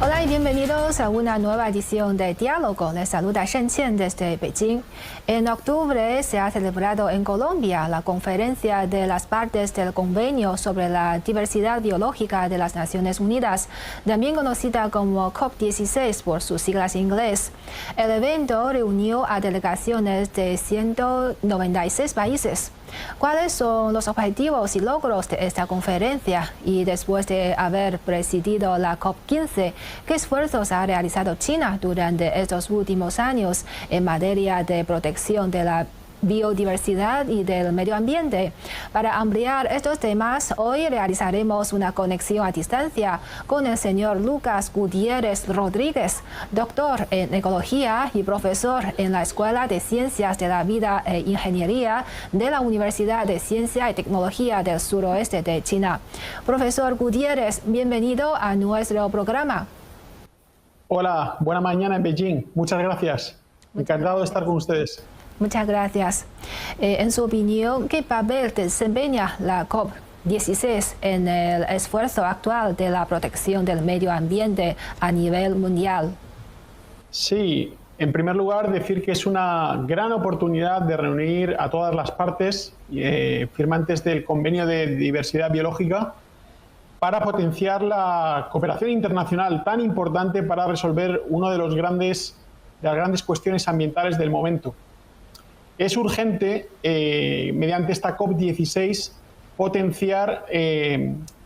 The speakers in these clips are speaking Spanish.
Hola y bienvenidos a una nueva edición de Diálogo. Les saluda Shen Qian desde Beijing. En octubre se ha celebrado en Colombia la conferencia de las partes del Convenio sobre la Diversidad Biológica de las Naciones Unidas, también conocida como COP16 por sus siglas en inglés. El evento reunió a delegaciones de 196 países. ¿Cuáles son los objetivos y logros de esta conferencia? Y después de haber presidido la COP15, ¿qué esfuerzos ha realizado China durante estos últimos años en materia de protección de la biodiversidad y del medio ambiente? Para ampliar estos temas, hoy realizaremos una conexión a distancia con el señor Lucas Gutiérrez Rodríguez, doctor en ecología y profesor en la Escuela de Ciencias de la Vida e Ingeniería de la Universidad de Ciencia y Tecnología del Suroeste de China. Profesor Gutiérrez, bienvenido a nuestro programa. Hola, buena mañana en Beijing. Muchas gracias. Encantado de estar con ustedes. Muchas gracias. En su opinión, ¿qué papel desempeña la COP16 en el esfuerzo actual de la protección del medio ambiente a nivel mundial? Sí, en primer lugar, decir que es una gran oportunidad de reunir a todas las partes firmantes del Convenio de Diversidad Biológica para potenciar la cooperación internacional tan importante para resolver una de las grandes cuestiones ambientales del momento. Es urgente, mediante esta COP16, potenciar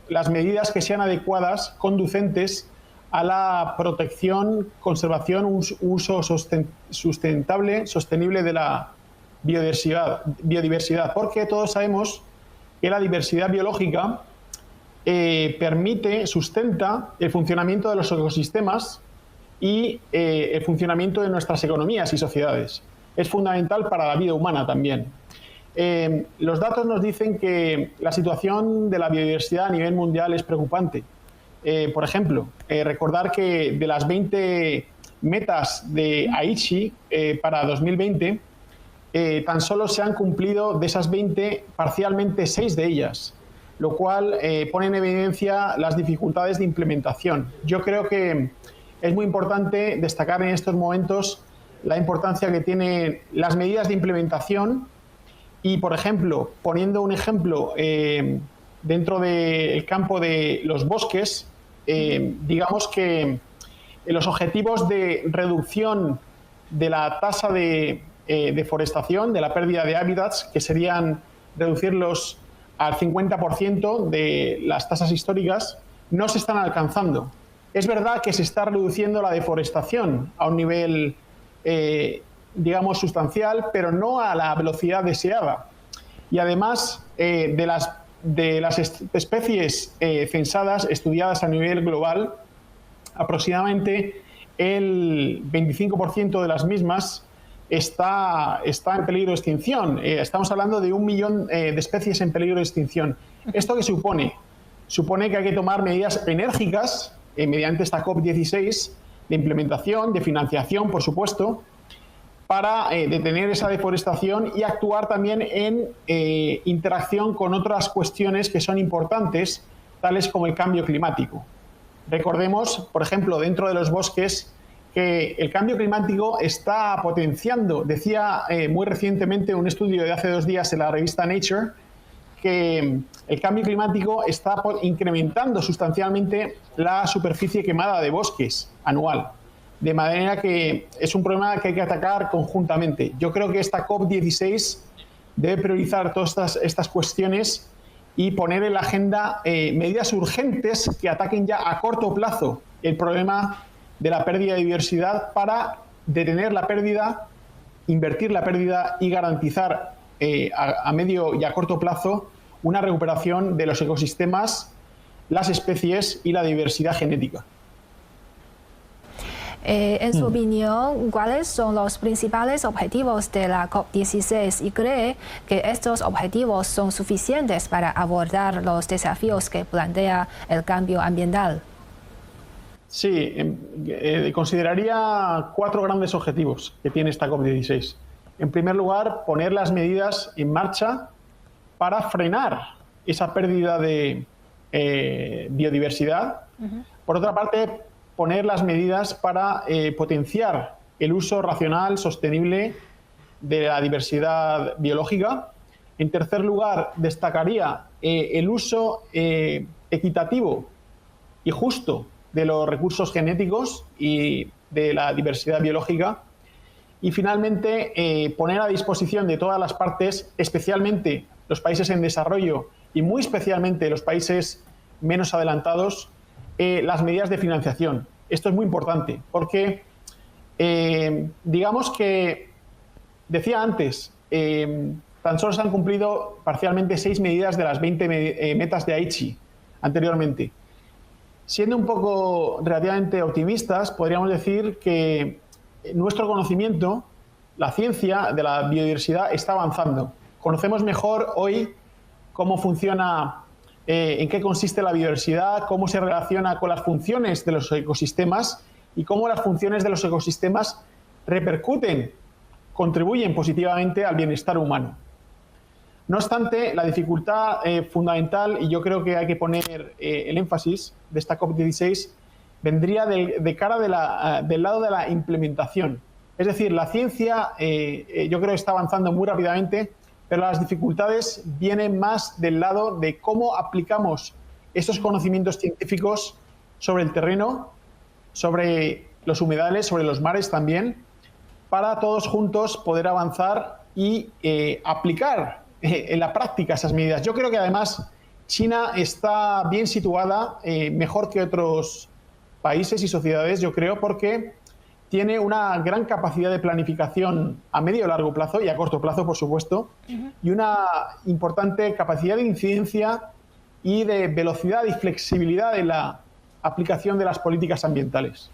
las medidas que sean adecuadas, conducentes a la protección, conservación, uso sostenible de la biodiversidad, porque todos sabemos que la diversidad biológica sustenta el funcionamiento de los ecosistemas y el funcionamiento de nuestras economías y sociedades. Es fundamental para la vida humana también. Los datos nos dicen que la situación de la biodiversidad a nivel mundial es preocupante. Por ejemplo, recordar que de las 20 metas de Aichi para 2020, tan solo se han cumplido de esas 20 parcialmente 6 de ellas, lo cual pone en evidencia las dificultades de implementación. Yo creo que es muy importante destacar en estos momentos la importancia que tienen las medidas de implementación y, por ejemplo, poniendo un ejemplo dentro del campo de los bosques, digamos que los objetivos de reducción de la tasa de deforestación, de la pérdida de hábitats, que serían reducirlos al 50% de las tasas históricas, no se están alcanzando. Es verdad que se está reduciendo la deforestación a un nivel digamos sustancial, pero no a la velocidad deseada. Y además de las especies censadas, estudiadas a nivel global, aproximadamente el 25% de las mismas está en peligro de extinción. Estamos hablando de 1 millón de especies en peligro de extinción. ¿Esto qué supone? Supone que hay que tomar medidas enérgicas mediante esta COP16 de implementación, de financiación, por supuesto, para detener esa deforestación y actuar también en interacción con otras cuestiones que son importantes, tales como el cambio climático. Recordemos, por ejemplo, dentro de los bosques, que el cambio climático está potenciando, decía muy recientemente un estudio de hace 2 días en la revista Nature, que el cambio climático está incrementando sustancialmente la superficie quemada de bosques anual. De manera que es un problema que hay que atacar conjuntamente. Yo creo que esta COP16 debe priorizar todas estas cuestiones y poner en la agenda medidas urgentes que ataquen ya a corto plazo el problema de la pérdida de diversidad para detener la pérdida, invertir la pérdida y garantizar a medio y a corto plazo una recuperación de los ecosistemas, las especies y la diversidad genética. En su opinión, ¿cuáles son los principales objetivos de la COP16 y cree que estos objetivos son suficientes para abordar los desafíos que plantea el cambio ambiental? Sí, consideraría 4 grandes objetivos que tiene esta COP16. En primer lugar, poner las medidas en marcha para frenar esa pérdida de biodiversidad. Por otra parte, poner las medidas para potenciar el uso racional, sostenible de la diversidad biológica. En tercer lugar, destacaría el uso equitativo y justo de los recursos genéticos y de la diversidad biológica. Y finalmente, poner a disposición de todas las partes, especialmente los países en desarrollo y muy especialmente los países menos adelantados, las medidas de financiación. Esto es muy importante porque, digamos que, decía antes, tan solo se han cumplido parcialmente 6 medidas de las 20 metas de Aichi anteriormente. Siendo un poco relativamente optimistas, podríamos decir que nuestro conocimiento, la ciencia de la biodiversidad, está avanzando. Conocemos mejor hoy cómo funciona, en qué consiste la biodiversidad, cómo se relaciona con las funciones de los ecosistemas y cómo las funciones de los ecosistemas repercuten, contribuyen positivamente al bienestar humano. No obstante, la dificultad fundamental, y yo creo que hay que poner el énfasis de esta COP16, vendría de cara del lado de la implementación. Es decir, la ciencia yo creo que está avanzando muy rápidamente, pero las dificultades vienen más del lado de cómo aplicamos esos conocimientos científicos sobre el terreno, sobre los humedales, sobre los mares también, para todos juntos poder avanzar y aplicar en la práctica esas medidas. Yo creo que además China está bien situada, mejor que otros países y sociedades, yo creo, porque tiene una gran capacidad de planificación a medio y largo plazo y a corto plazo, por supuesto, y una importante capacidad de incidencia y de velocidad y flexibilidad en la aplicación de las políticas ambientales.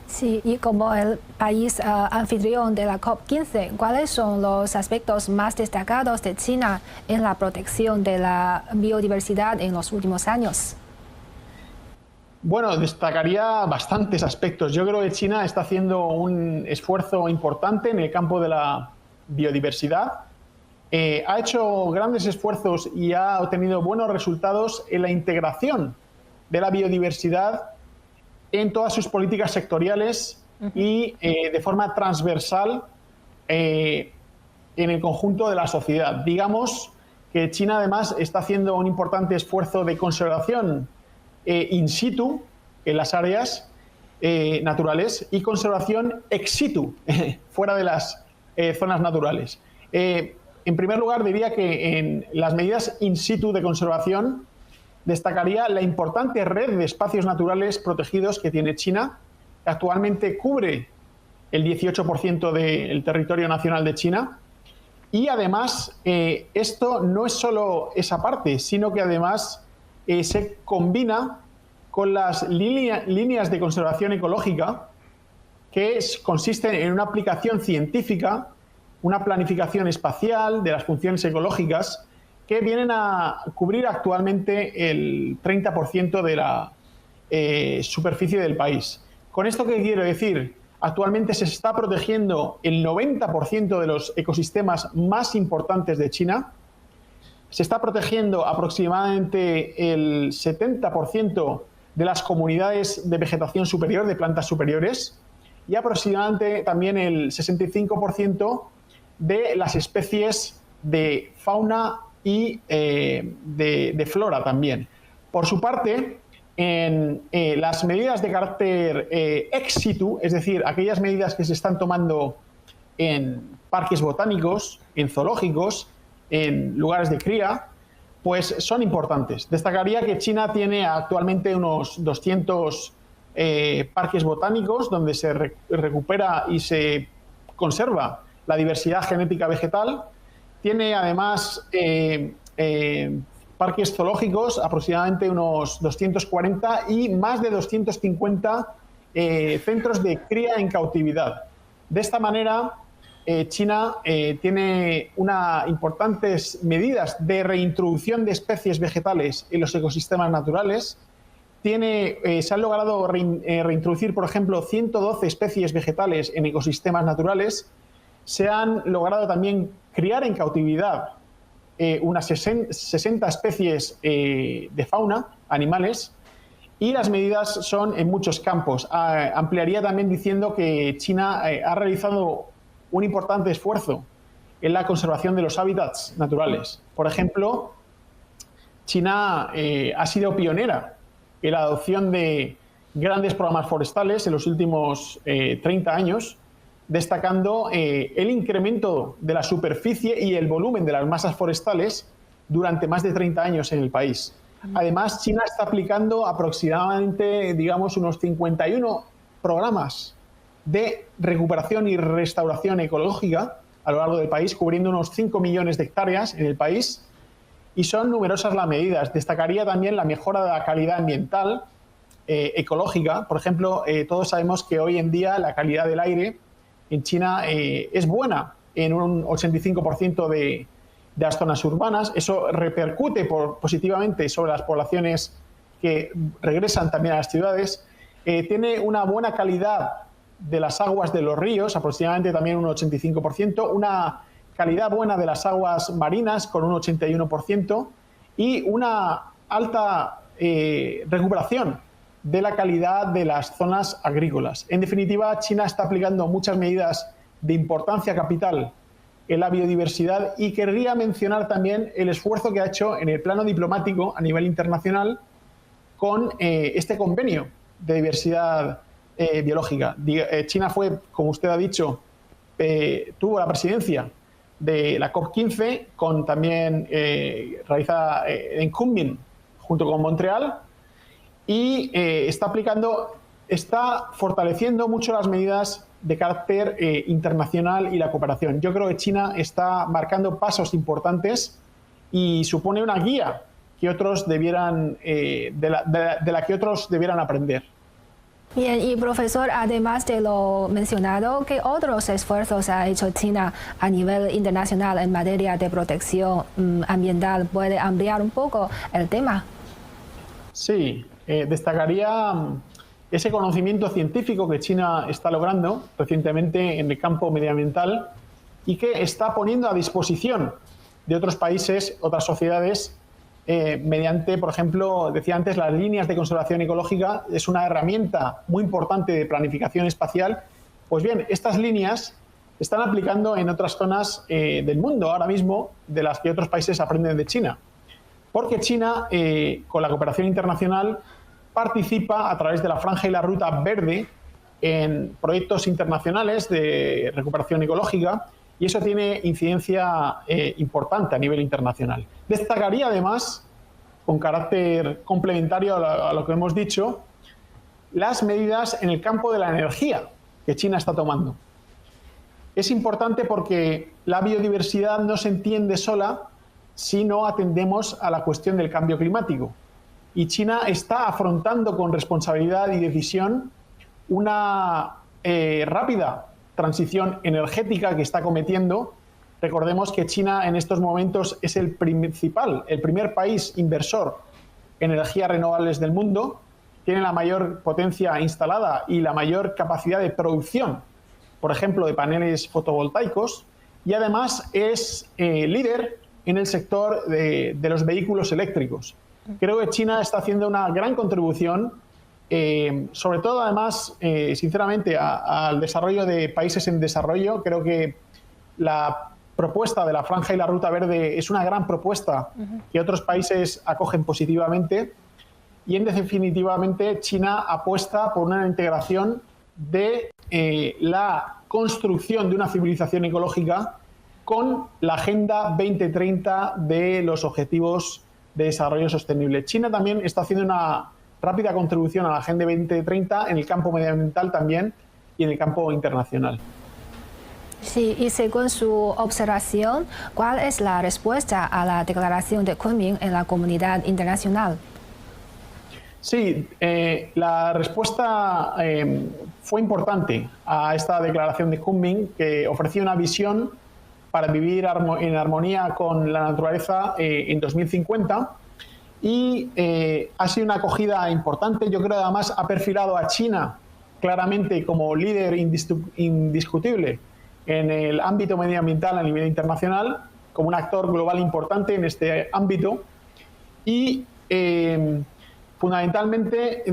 Sí, y como el país anfitrión de la COP15, ¿cuáles son los aspectos más destacados de China en la protección de la biodiversidad en los últimos años? Bueno, destacaría bastantes aspectos. Yo creo que China está haciendo un esfuerzo importante en el campo de la biodiversidad. Ha hecho grandes esfuerzos y ha obtenido buenos resultados en la integración de la biodiversidad en todas sus políticas sectoriales y de forma transversal en el conjunto de la sociedad. Digamos que China además está haciendo un importante esfuerzo de conservación in situ en las áreas naturales y conservación ex situ fuera de las zonas naturales. En primer lugar, diría que en las medidas in situ de conservación destacaría la importante red de espacios naturales protegidos que tiene China. Actualmente cubre el 18% del territorio nacional de China. Y además, esto no es solo esa parte, sino que además se combina con las líneas de conservación ecológica, que consisten en una aplicación científica, una planificación espacial de las funciones ecológicas, que vienen a cubrir actualmente el 30% de la superficie del país. ¿Con esto qué quiero decir? Actualmente se está protegiendo el 90% de los ecosistemas más importantes de China, se está protegiendo aproximadamente el 70% de las comunidades de vegetación superior, de plantas superiores, y aproximadamente también el 65% de las especies de fauna y de flora también. Por su parte, en las medidas de carácter ex situ, es decir, aquellas medidas que se están tomando en parques botánicos, en zoológicos, en lugares de cría, pues son importantes. Destacaría que China tiene actualmente unos 200 parques botánicos donde se recupera y se conserva la diversidad genética vegetal. Tiene además parques zoológicos, aproximadamente unos 240, y más de 250 centros de cría en cautividad. De esta manera, China tiene importantes medidas de reintroducción de especies vegetales en los ecosistemas naturales. Se han logrado reintroducir, por ejemplo, 112 especies vegetales en ecosistemas naturales. Se han logrado también criar en cautividad unas 60 especies de fauna, animales, Y las medidas son en muchos campos. Ampliaría también diciendo que China ha realizado un importante esfuerzo en la conservación de los hábitats naturales. Por ejemplo, China ha sido pionera en la adopción de grandes programas forestales en los últimos 30 años, destacando el incremento de la superficie y el volumen de las masas forestales durante más de 30 años en el país. Además, China está aplicando aproximadamente, digamos, unos 51 programas de recuperación y restauración ecológica a lo largo del país, cubriendo unos 5 millones de hectáreas en el país, y son numerosas las medidas. Destacaría también la mejora de la calidad ambiental ecológica. Por ejemplo, todos sabemos que hoy en día la calidad del aire en China es buena en un 85% de las zonas urbanas. Eso repercute positivamente sobre las poblaciones que regresan también a las ciudades. Tiene una buena calidad de las aguas de los ríos, aproximadamente también un 85%, una calidad buena de las aguas marinas con un 81% y una alta recuperación de la calidad de las zonas agrícolas. En definitiva, China está aplicando muchas medidas de importancia capital en la biodiversidad, y querría mencionar también el esfuerzo que ha hecho en el plano diplomático a nivel internacional con este convenio de diversidad biológica. China fue, como usted ha dicho, tuvo la presidencia de la COP15, con también realizada en Kunming junto con Montreal, y está fortaleciendo mucho las medidas de carácter internacional y la cooperación. Yo creo que China está marcando pasos importantes y supone una guía que otros debieran, de la que otros debieran aprender. Bien, y profesor, además de lo mencionado, ¿qué otros esfuerzos ha hecho China a nivel internacional en materia de protección ambiental? ¿Puede ampliar un poco el tema? Sí, destacaría ese conocimiento científico que China está logrando recientemente en el campo medioambiental y que está poniendo a disposición de otros países, otras sociedades, mediante, por ejemplo, decía antes, las líneas de conservación ecológica. Es una herramienta muy importante de planificación espacial. Pues bien, estas líneas se están aplicando en otras zonas del mundo ahora mismo, de las que otros países aprenden de China. Porque China, con la cooperación internacional, participa a través de la Franja y la Ruta Verde en proyectos internacionales de recuperación ecológica, y eso tiene incidencia importante a nivel internacional. Destacaría además, con carácter complementario a lo que hemos dicho, las medidas en el campo de la energía que China está tomando. Es importante porque la biodiversidad no se entiende sola si no atendemos a la cuestión del cambio climático. Y China está afrontando con responsabilidad y decisión una rápida transición energética que está cometiendo. Recordemos que China en estos momentos es el primer país inversor en energías renovables del mundo, tiene la mayor potencia instalada y la mayor capacidad de producción, por ejemplo, de paneles fotovoltaicos, y además es líder en el sector de los vehículos eléctricos. Creo que China está haciendo una gran contribución, sobre todo además, sinceramente, al desarrollo de países en desarrollo. Creo que la propuesta de la Franja y la Ruta Verde es una gran propuesta que otros países acogen positivamente, y en definitivamente China apuesta por una integración de la construcción de una civilización ecológica con la Agenda 2030 de los Objetivos de Desarrollo Sostenible. China también está haciendo una rápida contribución a la Agenda 2030 en el campo medioambiental también y en el campo internacional. Sí, y según su observación, ¿cuál es la respuesta a la declaración de Kunming en la comunidad internacional? Sí, la respuesta fue importante a esta declaración de Kunming, que ofrecía una visión para vivir en armonía con la naturaleza en 2050, y ha sido una acogida importante. Yo creo que además ha perfilado a China claramente como líder indiscutible en el ámbito medioambiental a nivel internacional, como un actor global importante en este ámbito, y fundamentalmente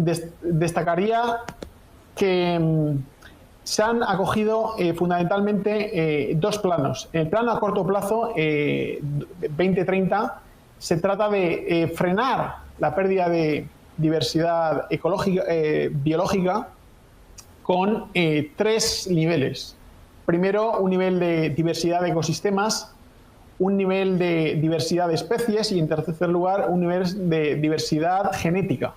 destacaría que se han acogido fundamentalmente dos planos. En el plano a corto plazo, 2030, se trata de frenar la pérdida de diversidad ecológica, biológica con tres niveles. Primero, un nivel de diversidad de ecosistemas, un nivel de diversidad de especies y, en tercer lugar, un nivel de diversidad genética.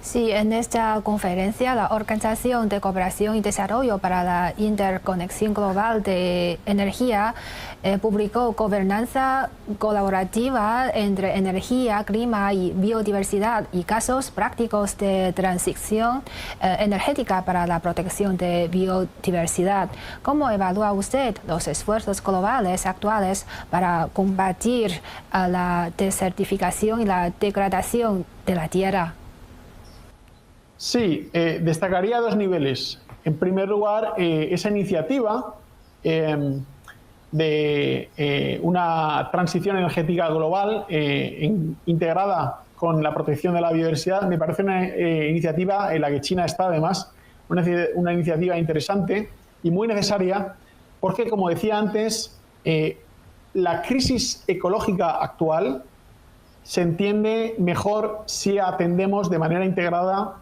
Sí, en esta conferencia la Organización de Cooperación y Desarrollo para la Interconexión Global de Energía publicó Gobernanza Colaborativa entre Energía, Clima y Biodiversidad y casos prácticos de transición energética para la protección de biodiversidad. ¿Cómo evalúa usted los esfuerzos globales actuales para combatir la desertificación y la degradación de la tierra? Sí, destacaría dos niveles. En primer lugar, esa iniciativa de una transición energética global integrada con la protección de la biodiversidad me parece una iniciativa en la que China está, además, una iniciativa interesante y muy necesaria porque, como decía antes, la crisis ecológica actual se entiende mejor si atendemos de manera integrada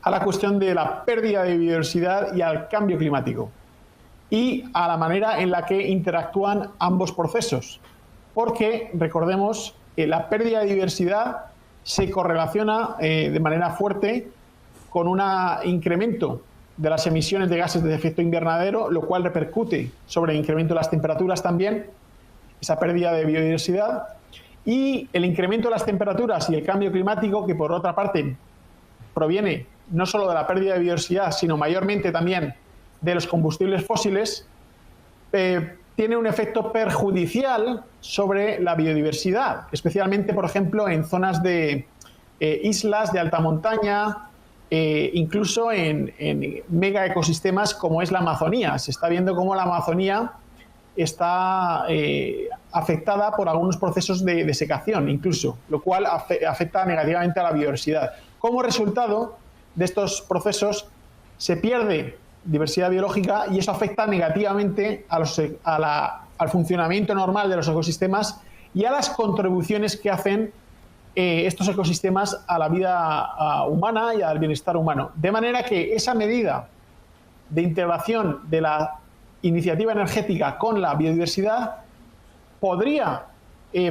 a la cuestión de la pérdida de biodiversidad y al cambio climático, y a la manera en la que interactúan ambos procesos. Porque, recordemos, la pérdida de diversidad se correlaciona de manera fuerte con un incremento de las emisiones de gases de efecto invernadero, lo cual repercute sobre el incremento de las temperaturas también, esa pérdida de biodiversidad, y el incremento de las temperaturas y el cambio climático, que por otra parte proviene no solo de la pérdida de biodiversidad, sino mayormente también de los combustibles fósiles, tiene un efecto perjudicial sobre la biodiversidad, especialmente, por ejemplo, en zonas de islas de alta montaña, incluso en mega ecosistemas como es la Amazonía. Se está viendo cómo la Amazonía está afectada por algunos procesos de desecación, incluso, lo cual afecta negativamente a la biodiversidad. Como resultado de estos procesos se pierde diversidad biológica y eso afecta negativamente al funcionamiento normal de los ecosistemas y a las contribuciones que hacen estos ecosistemas a la vida humana y al bienestar humano. De manera que esa medida de integración de la iniciativa energética con la biodiversidad podría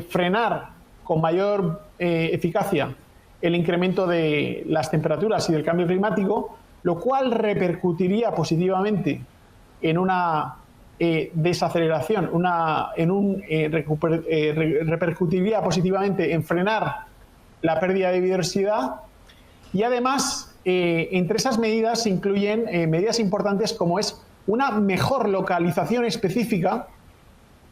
frenar con mayor eficacia el incremento de las temperaturas y del cambio climático, lo cual repercutiría positivamente en una desaceleración, repercutiría positivamente en frenar la pérdida de biodiversidad. Y además, entre esas medidas se incluyen medidas importantes como es una mejor localización específica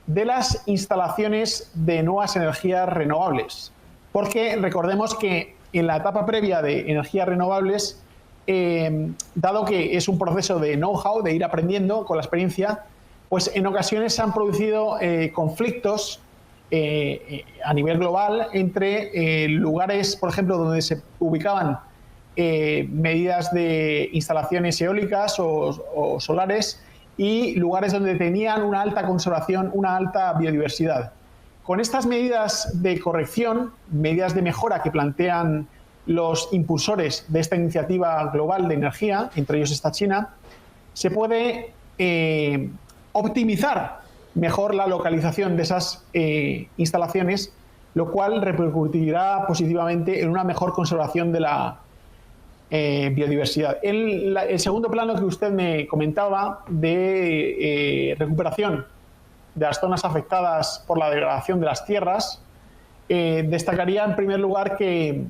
de las instalaciones de nuevas energías renovables. Porque recordemos que en la etapa previa de energías renovables, dado que es un proceso de know-how, de ir aprendiendo con la experiencia, pues en ocasiones se han producido conflictos a nivel global entre lugares, por ejemplo, donde se ubicaban medidas de instalaciones eólicas o solares y lugares donde tenían una alta conservación, una alta biodiversidad. Con estas medidas de corrección, medidas de mejora que plantean los impulsores de esta iniciativa global de energía, entre ellos está China, se puede optimizar mejor la localización de esas instalaciones, lo cual repercutirá positivamente en una mejor conservación de la biodiversidad. El segundo plano que usted me comentaba de recuperación de las zonas afectadas por la degradación de las tierras, destacaría en primer lugar que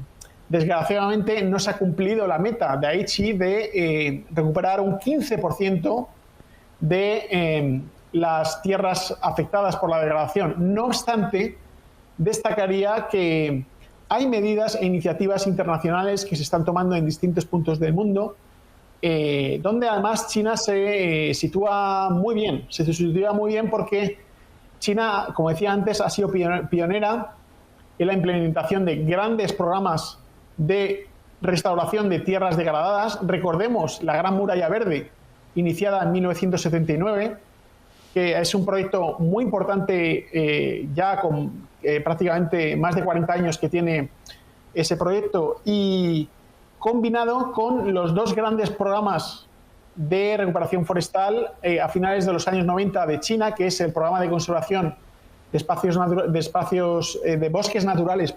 desgraciadamente no se ha cumplido la meta de Aichi de recuperar un 15% de las tierras afectadas por la degradación. No obstante, destacaría que hay medidas e iniciativas internacionales que se están tomando en distintos puntos del mundo, donde además China se sitúa muy bien, porque China, como decía antes, ha sido pionera en la implementación de grandes programas de restauración de tierras degradadas. Recordemos la Gran Muralla Verde, iniciada en 1979, que es un proyecto muy importante, ya con prácticamente más de 40 años que tiene ese proyecto, y combinado con los dos grandes programas de recuperación forestal a finales de los años 90 de China, que es el programa de conservación de bosques naturales,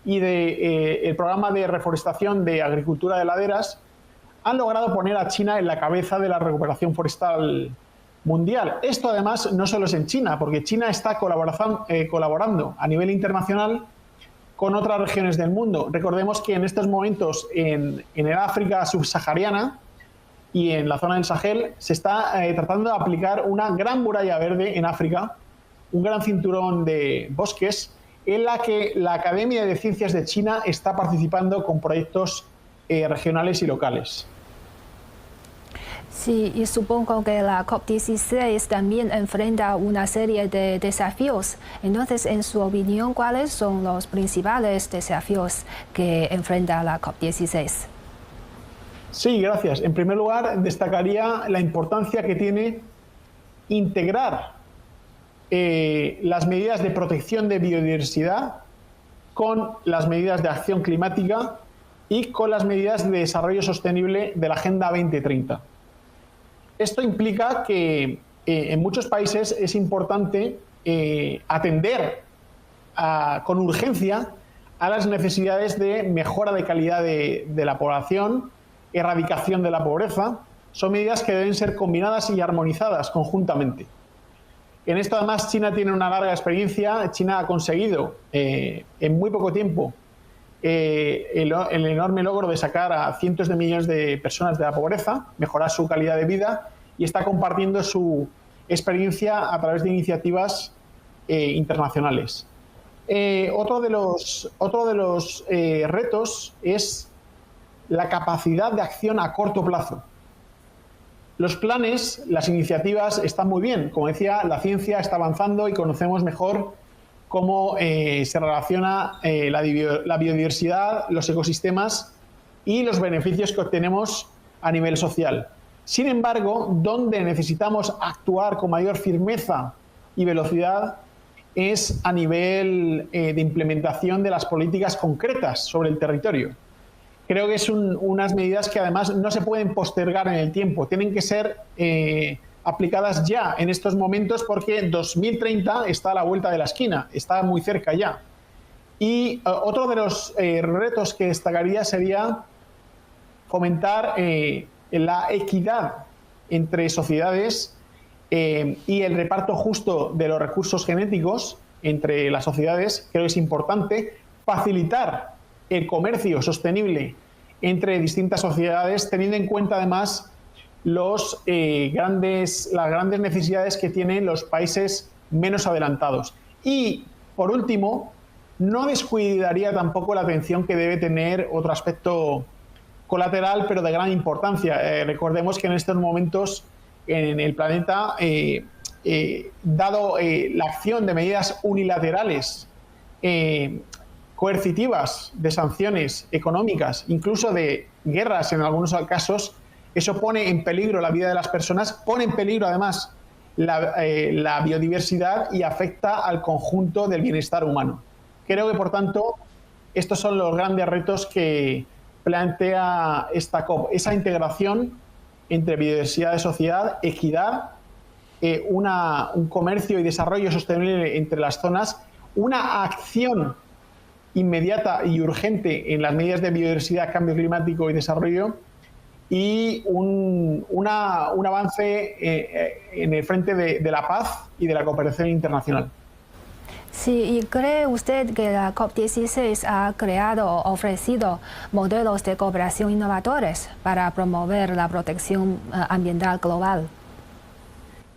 y el programa de reforestación de agricultura de laderas, han logrado poner a China en la cabeza de la recuperación forestal mundial. Esto además no solo es en China, porque China está colaborando a nivel internacional con otras regiones del mundo. Recordemos que en estos momentos en el África subsahariana y en la zona del Sahel se está tratando de aplicar una gran muralla verde en África, un gran cinturón de bosques, en la que la Academia de Ciencias de China está participando con proyectos regionales y locales. Sí, y supongo que la COP16 también enfrenta una serie de desafíos. Entonces, en su opinión, ¿cuáles son los principales desafíos que enfrenta la COP16? Sí, gracias. En primer lugar, destacaría la importancia que tiene integrar las medidas de protección de biodiversidad con las medidas de acción climática y con las medidas de desarrollo sostenible de la Agenda 2030. Esto implica que en muchos países es importante atender con urgencia a las necesidades de mejora de calidad de la población, erradicación de la pobreza. Son medidas que deben ser combinadas y armonizadas conjuntamente. En esto además China tiene una larga experiencia. China ha conseguido en muy poco tiempo el enorme logro de sacar a cientos de millones de personas de la pobreza, mejorar su calidad de vida, y está compartiendo su experiencia a través de iniciativas internacionales. Otro de los retos es la capacidad de acción a corto plazo. Los planes, las iniciativas están muy bien. Como decía, la ciencia está avanzando y conocemos mejor cómo se relaciona la biodiversidad, los ecosistemas y los beneficios que obtenemos a nivel social. Sin embargo, donde necesitamos actuar con mayor firmeza y velocidad es a nivel de implementación de las políticas concretas sobre el territorio. Creo que son unas medidas que además no se pueden postergar en el tiempo, tienen que ser aplicadas ya en estos momentos, porque 2030 está a la vuelta de la esquina, está muy cerca ya. Y otro de los retos que destacaría sería fomentar la equidad entre sociedades y el reparto justo de los recursos genéticos entre las sociedades. Creo que es importante facilitar el comercio sostenible entre distintas sociedades, teniendo en cuenta además las grandes necesidades que tienen los países menos adelantados. Y, por último, no descuidaría tampoco la atención que debe tener otro aspecto colateral, pero de gran importancia. Recordemos que en estos momentos en el planeta, dado la acción de medidas unilaterales, coercitivas, de sanciones económicas, incluso de guerras en algunos casos, eso pone en peligro la vida de las personas, pone en peligro además la biodiversidad y afecta al conjunto del bienestar humano. Creo que, por tanto, estos son los grandes retos que plantea esta COP, esa integración entre biodiversidad de sociedad, equidad, un comercio y desarrollo sostenible entre las zonas, una acción inmediata y urgente en las medidas de biodiversidad, cambio climático y desarrollo, y un avance en el frente de la paz y de la cooperación internacional. Sí, ¿y cree usted que la COP16 ha creado o ofrecido modelos de cooperación innovadores para promover la protección ambiental global?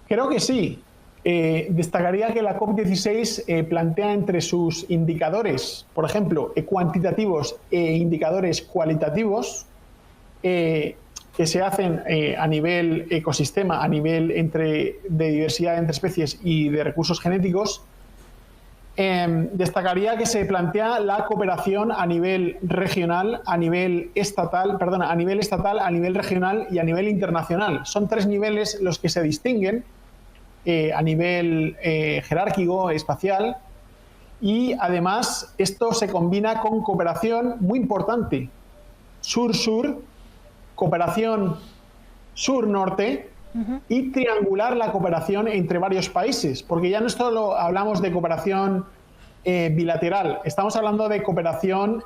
Creo que sí. Destacaría que la COP16 plantea entre sus indicadores, por ejemplo, cuantitativos e indicadores cualitativos, que se hacen a nivel ecosistema, a nivel de diversidad entre especies y de recursos genéticos, destacaría que se plantea la cooperación a nivel regional, a nivel estatal, a nivel regional y a nivel internacional. Son 3 niveles los que se distinguen a nivel jerárquico, espacial, y además esto se combina con cooperación muy importante, sur-sur, cooperación sur-norte, y triangular la cooperación entre varios países, porque ya no solo hablamos de cooperación bilateral, estamos hablando de cooperación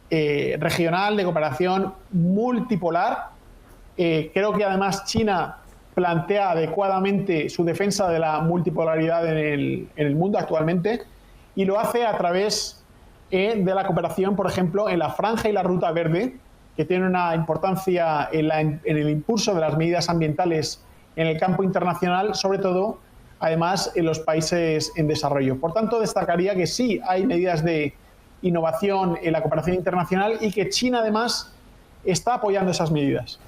regional, de cooperación multipolar. Creo que además China plantea adecuadamente su defensa de la multipolaridad en el mundo actualmente, y lo hace a través de la cooperación, por ejemplo, en la Franja y la Ruta Verde, que tiene una importancia en el impulso de las medidas ambientales en el campo internacional, sobre todo, además, en los países en desarrollo. Por tanto, destacaría que sí hay medidas de innovación en la cooperación internacional y que China, además, está apoyando esas medidas.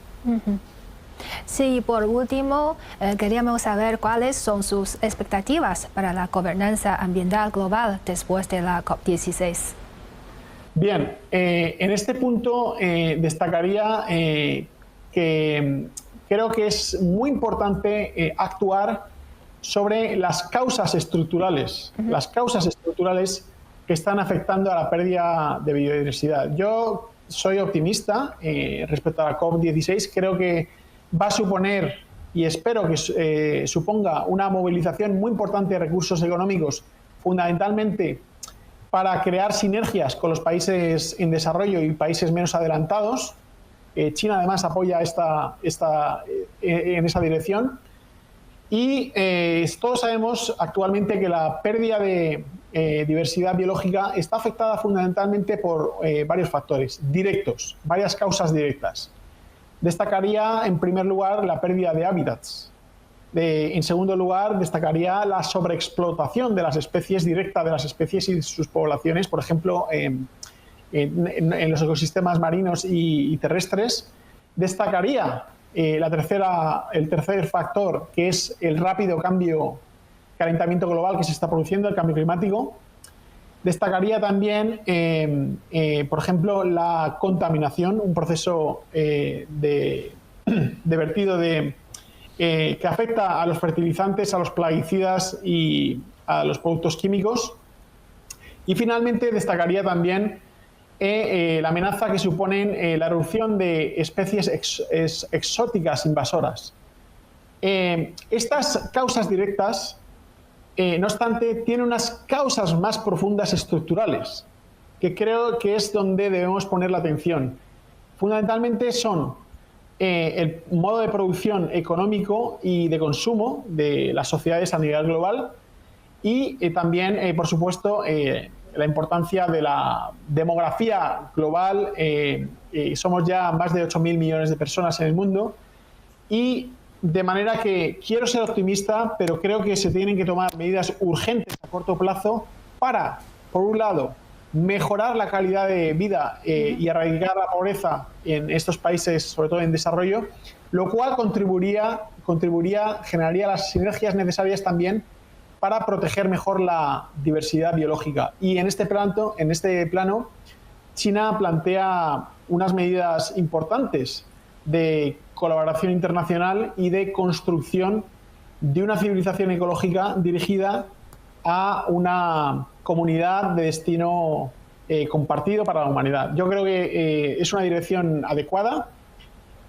Sí, por último, queríamos saber cuáles son sus expectativas para la gobernanza ambiental global después de la COP16. Bien, en este punto destacaría que creo que es muy importante actuar sobre las causas estructurales, que están afectando a la pérdida de biodiversidad. Yo soy optimista respecto a la COP16, creo que va a suponer, y espero que suponga, una movilización muy importante de recursos económicos, fundamentalmente para crear sinergias con los países en desarrollo y países menos adelantados. China además apoya en esa dirección. Y todos sabemos actualmente que la pérdida de diversidad biológica está afectada fundamentalmente por varios factores directos, varias causas directas. Destacaría en primer lugar la pérdida de hábitats. En segundo lugar, destacaría la sobreexplotación de las especies, directa de las especies y sus poblaciones, por ejemplo, en los ecosistemas marinos y terrestres. Destacaría el tercer factor, que es el rápido calentamiento global que se está produciendo, el cambio climático. Destacaría también, por ejemplo, la contaminación, un proceso de vertido que afecta a los fertilizantes, a los plaguicidas y a los productos químicos. Y finalmente destacaría también la amenaza que suponen la erupción de especies exóticas invasoras. Estas causas directas, no obstante, tienen unas causas más profundas estructurales, que creo que es donde debemos poner la atención. Fundamentalmente son el modo de producción económico y de consumo de las sociedades a nivel global y también, por supuesto, la importancia de la demografía global. Somos ya más de 8.000 millones de personas en el mundo y de manera que quiero ser optimista, pero creo que se tienen que tomar medidas urgentes a corto plazo para, por un lado, mejorar la calidad de vida y erradicar la pobreza en estos países, sobre todo en desarrollo, lo cual generaría las sinergias necesarias también para proteger mejor la diversidad biológica. Y en este plano, China plantea unas medidas importantes de colaboración internacional y de construcción de una civilización ecológica dirigida a una comunidad de destino compartido para la humanidad. Yo creo que es una dirección adecuada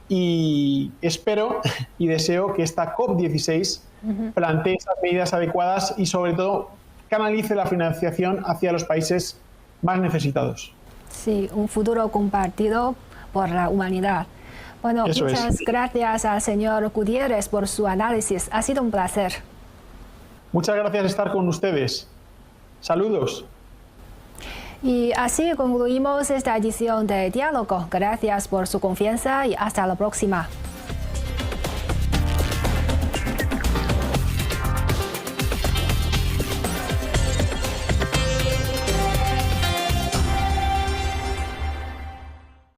y espero y deseo que esta COP16 plantee esas medidas adecuadas y sobre todo canalice la financiación hacia los países más necesitados. Sí, un futuro compartido por la humanidad. Bueno, muchas gracias al señor Gutiérrez por su análisis. Ha sido un placer. Muchas gracias por estar con ustedes. Saludos. Y así concluimos esta edición de Diálogo. Gracias por su confianza y hasta la próxima.